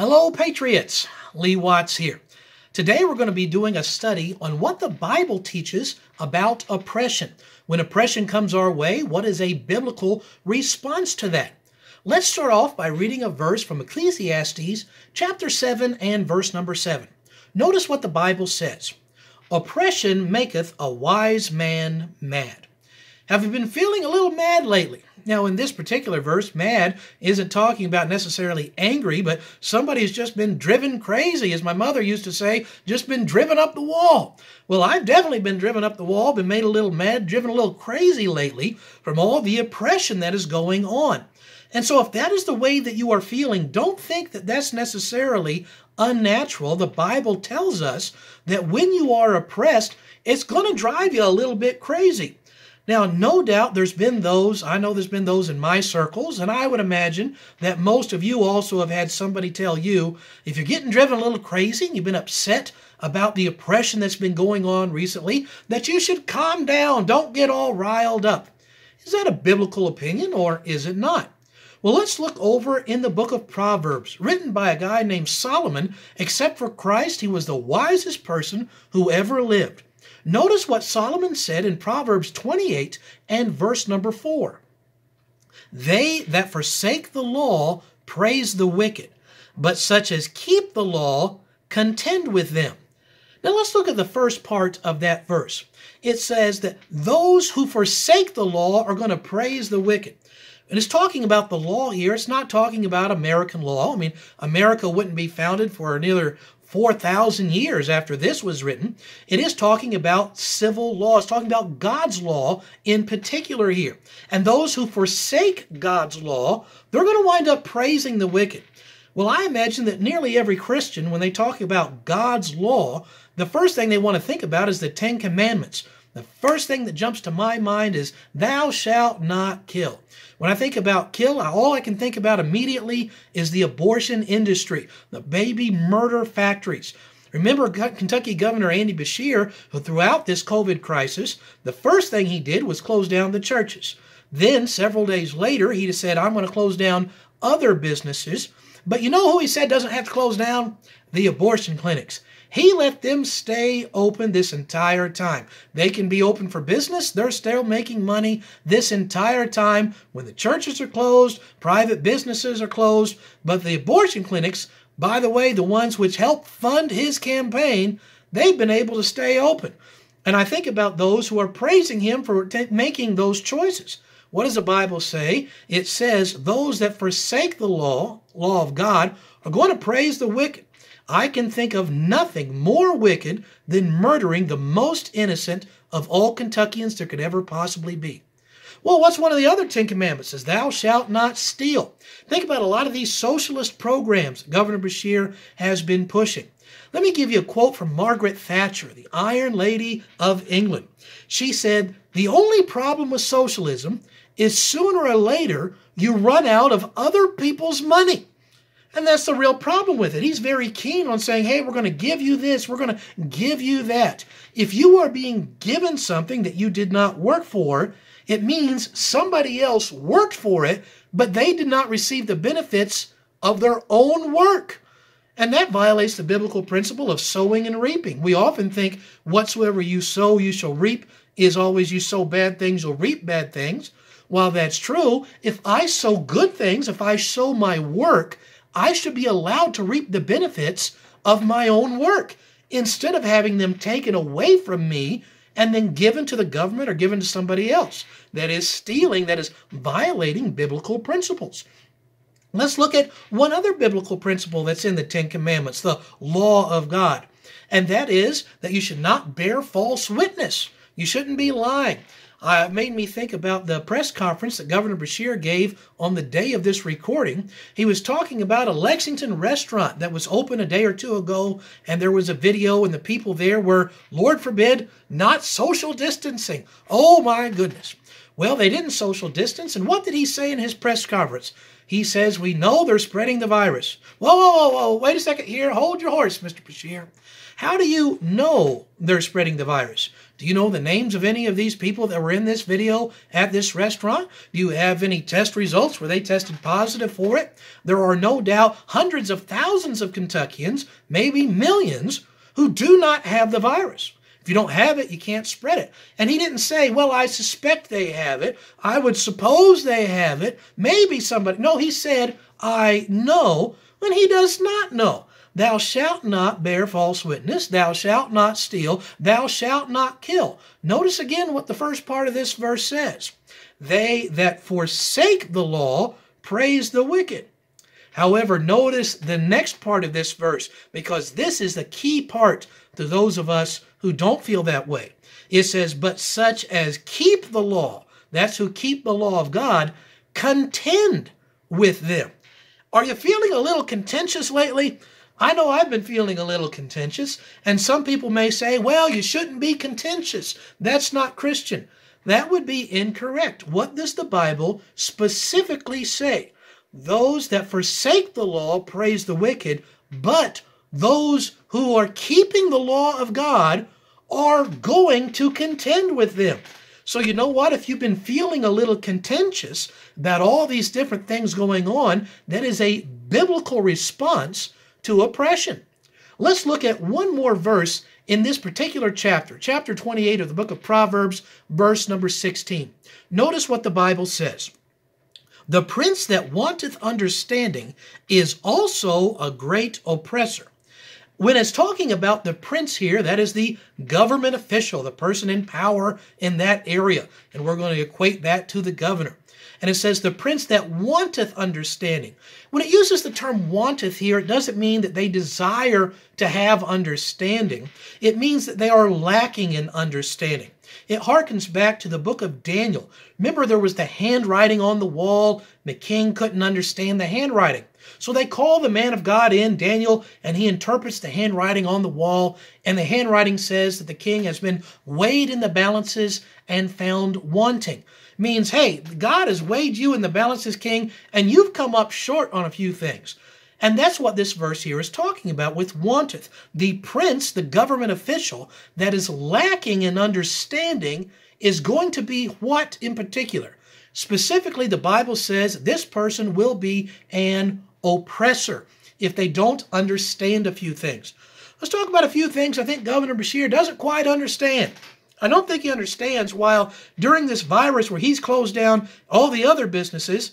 Hello, Patriots. Lee Watts here. Today we're going to be doing a study on what the Bible teaches about oppression. When oppression comes our way, what is a biblical response to that? Let's start off by reading a verse from Ecclesiastes chapter 7 and verse number 7. Notice what the Bible says. Oppression maketh a wise man mad. Have you been feeling a little mad lately? Now, in this particular verse, mad isn't talking about necessarily angry, but somebody has just been driven crazy, as my mother used to say, just been driven up the wall. Well, I've definitely been driven up the wall, been made a little mad, driven a little crazy lately from all the oppression that is going on. And so if that is the way that you are feeling, don't think that that's necessarily unnatural. The Bible tells us that when you are oppressed, it's going to drive you a little bit crazy. Now, no doubt there's been those, I know there's been those in my circles, and I would imagine that most of you also have had somebody tell you, if you're getting driven a little crazy and you've been upset about the oppression that's been going on recently, that you should calm down, don't get all riled up. Is that a biblical opinion or is it not? Well, let's look over in the book of Proverbs, written by a guy named Solomon. Except for Christ, he was the wisest person who ever lived. Notice what Solomon said in Proverbs 28 and verse number 4. They that forsake the law praise the wicked, but such as keep the law contend with them. Now let's look at the first part of that verse. It says that those who forsake the law are going to praise the wicked. And it's talking about the law here. It's not talking about American law. I mean, America wouldn't be founded for another 4,000 years after this was written. It is talking about civil law. It's talking about God's law in particular here. And those who forsake God's law, they're going to wind up praising the wicked. Well, I imagine that nearly every Christian, when they talk about God's law, the first thing they want to think about is the Ten Commandments. The first thing that jumps to my mind is, thou shalt not kill. When I think about kill, all I can think about immediately is the abortion industry, the baby murder factories. Remember Kentucky Governor Beshear, who throughout this COVID crisis, the first thing he did was close down the churches. Then, several days later, he said, I'm going to close down other businesses. But you know who he said doesn't have to close down? The abortion clinics. He let them stay open this entire time. They can be open for business. They're still making money this entire time when the churches are closed, private businesses are closed. But the abortion clinics, by the way, the ones which help fund his campaign, they've been able to stay open. And I think about those who are praising him for making those choices. What does the Bible say? It says, those that forsake the law of God, are going to praise the wicked. I can think of nothing more wicked than murdering the most innocent of all Kentuckians there could ever possibly be. Well, what's one of the other Ten Commandments? It says, thou shalt not steal. Think about a lot of these socialist programs Governor Beshear has been pushing. Let me give you a quote from Margaret Thatcher, the Iron Lady of England. She said, the only problem with socialism is sooner or later you run out of other people's money. And that's the real problem with it. He's very keen on saying, hey, we're going to give you this, we're going to give you that. If you are being given something that you did not work for, it means somebody else worked for it, but they did not receive the benefits of their own work. And that violates the biblical principle of sowing and reaping. We often think whatsoever you sow, you shall reap is always you sow bad things, you'll reap bad things. While that's true, if I sow good things, if I sow my work, I should be allowed to reap the benefits of my own work instead of having them taken away from me and then given to the government or given to somebody else. That is stealing, that is violating biblical principles. Let's look at one other biblical principle that's in the Ten Commandments, the law of God. And that is that you should not bear false witness. You shouldn't be lying. It made me think about the press conference that Governor Beshear gave on the day of this recording. He was talking about a Lexington restaurant that was open a day or two ago, and there was a video, and the people there were, Lord forbid, not social distancing. Oh, my goodness. Well, they didn't social distance, and what did he say in his press conference? He says, we know they're spreading the virus. Whoa, whoa, whoa, whoa, wait a second here. Hold your horse, Mr. Beshear. How do you know they're spreading the virus? Do you know the names of any of these people that were in this video at this restaurant? Do you have any test results where they tested positive for it? There are no doubt hundreds of thousands of Kentuckians, maybe millions, who do not have the virus. If you don't have it, you can't spread it. And he didn't say, well, I suspect they have it. I would suppose they have it. Maybe somebody. No, he said, I know, when he does not know. Thou shalt not bear false witness. Thou shalt not steal. Thou shalt not kill. Notice again what the first part of this verse says. They that forsake the law praise the wicked. However, notice the next part of this verse, because this is the key part to those of us who don't feel that way. It says, but such as keep the law, that's who keep the law of God, contend with them. Are you feeling a little contentious lately? I know I've been feeling a little contentious, and some people may say, well, you shouldn't be contentious. That's not Christian. That would be incorrect. What does the Bible specifically say? Those that forsake the law praise the wicked, but those who are keeping the law of God are going to contend with them. So you know what? If you've been feeling a little contentious about all these different things going on, that is a biblical response to oppression. Let's look at one more verse in this particular chapter, chapter 28 of the book of Proverbs, verse number 16. Notice what the Bible says. The prince that wanteth understanding is also a great oppressor. When it's talking about the prince here, that is the government official, the person in power in that area. And we're going to equate that to the governor. And it says, the prince that wanteth understanding. When it uses the term wanteth here, it doesn't mean that they desire to have understanding. It means that they are lacking in understanding. It harkens back to the book of Daniel. Remember, there was the handwriting on the wall. The king couldn't understand the handwriting. So they call the man of God in, Daniel, and he interprets the handwriting on the wall. And the handwriting says that the king has been weighed in the balances and found wanting. Means, hey, God has weighed you in the balances, king, and you've come up short on a few things. And that's what this verse here is talking about with wanteth. The prince, the government official that is lacking in understanding is going to be what in particular? Specifically, the Bible says this person will be an oppressor if they don't understand a few things. Let's talk about a few things I think Governor Beshear doesn't quite understand. I don't think he understands while during this virus where he's closed down all the other businesses,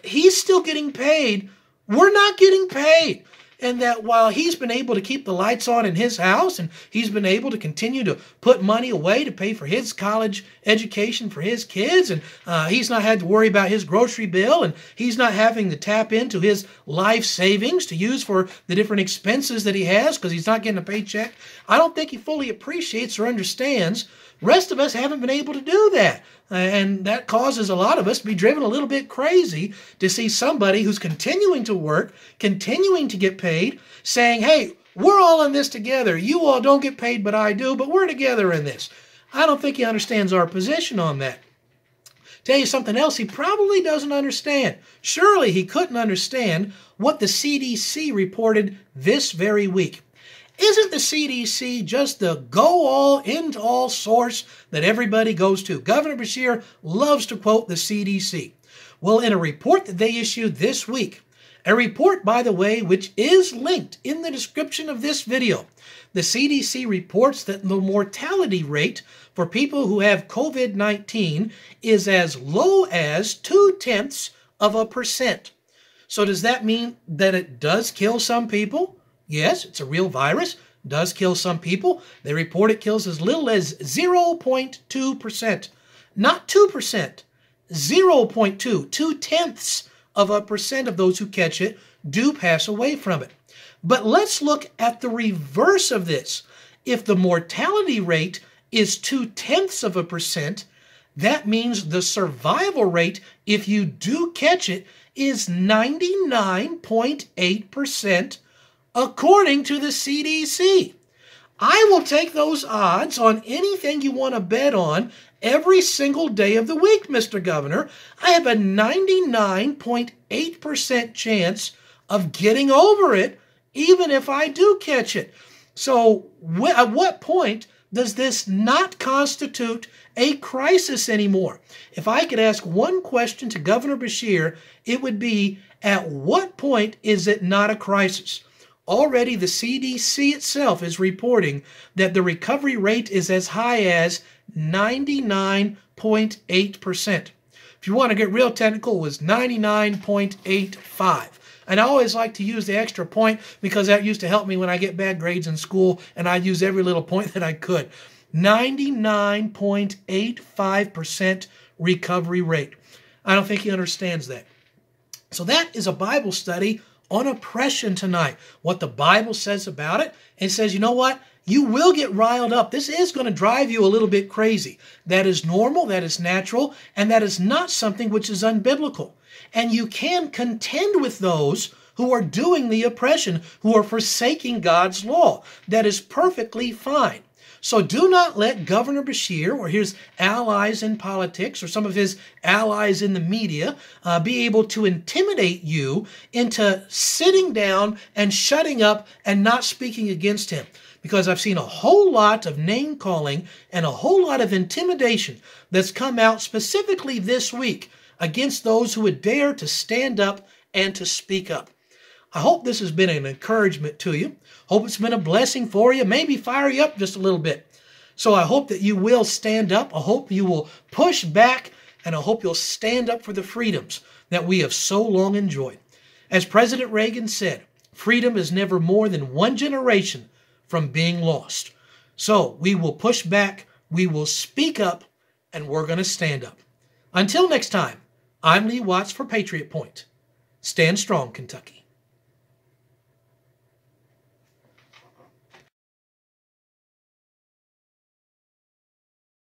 he's still getting paid. We're not getting paid. And that while he's been able to keep the lights on in his house and he's been able to continue to put money away to pay for his college education for his kids, and he's not had to worry about his grocery bill, and he's not having to tap into his life savings to use for the different expenses that he has because he's not getting a paycheck. I don't think he fully appreciates or understands. The rest of us haven't been able to do that. And that causes a lot of us to be driven a little bit crazy to see somebody who's continuing to work, continuing to get paid, saying, hey, we're all in this together. You all don't get paid, but I do, but we're together in this. I don't think he understands our position on that. Tell you something else he probably doesn't understand. Surely he couldn't understand what the CDC reported this very week. Isn't the CDC just the go-all, end-all source that everybody goes to? Governor Beshear loves to quote the CDC. Well, in a report that they issued this week, a report, by the way, which is linked in the description of this video, the CDC reports that the mortality rate for people who have COVID-19 is as low as 0.2%. So does that mean that it does kill some people? Yes, it's a real virus, does kill some people. They report it kills as little as 0.2%. Not 2%, 0.2. 0.2% of those who catch it do pass away from it. But let's look at the reverse of this. If the mortality rate is 0.2%, that means the survival rate, if you do catch it, is 99.8%. According to the CDC. I will take those odds on anything you want to bet on every single day of the week, Mr. Governor. I have a 99.8% chance of getting over it, even if I do catch it. So at what point does this not constitute a crisis anymore? If I could ask one question to Governor Beshear, it would be, at what point is it not a crisis? Already the CDC itself is reporting that the recovery rate is as high as 99.8%. If you want to get real technical, it was 99.85. And I always like to use the extra point because that used to help me when I get bad grades in school, and I'd use every little point that I could. 99.85% recovery rate. I don't think he understands that. So that is a Bible study on oppression tonight, what the Bible says about it. And says, you know what? You will get riled up. This is going to drive you a little bit crazy. That is normal, that is natural, and that is not something which is unbiblical. And you can contend with those who are doing the oppression, who are forsaking God's law. That is perfectly fine. So do not let Governor Beshear or his allies in politics or some of his allies in the media be able to intimidate you into sitting down and shutting up and not speaking against him. Because I've seen a whole lot of name calling and a whole lot of intimidation that's come out specifically this week against those who would dare to stand up and to speak up. I hope this has been an encouragement to you. Hope it's been a blessing for you, maybe fire you up just a little bit. So I hope that you will stand up. I hope you will push back, and I hope you'll stand up for the freedoms that we have so long enjoyed. As President Reagan said, freedom is never more than one generation from being lost. So we will push back, we will speak up, and we're going to stand up. Until next time, I'm Lee Watts for Patriot Point. Stand strong, Kentucky.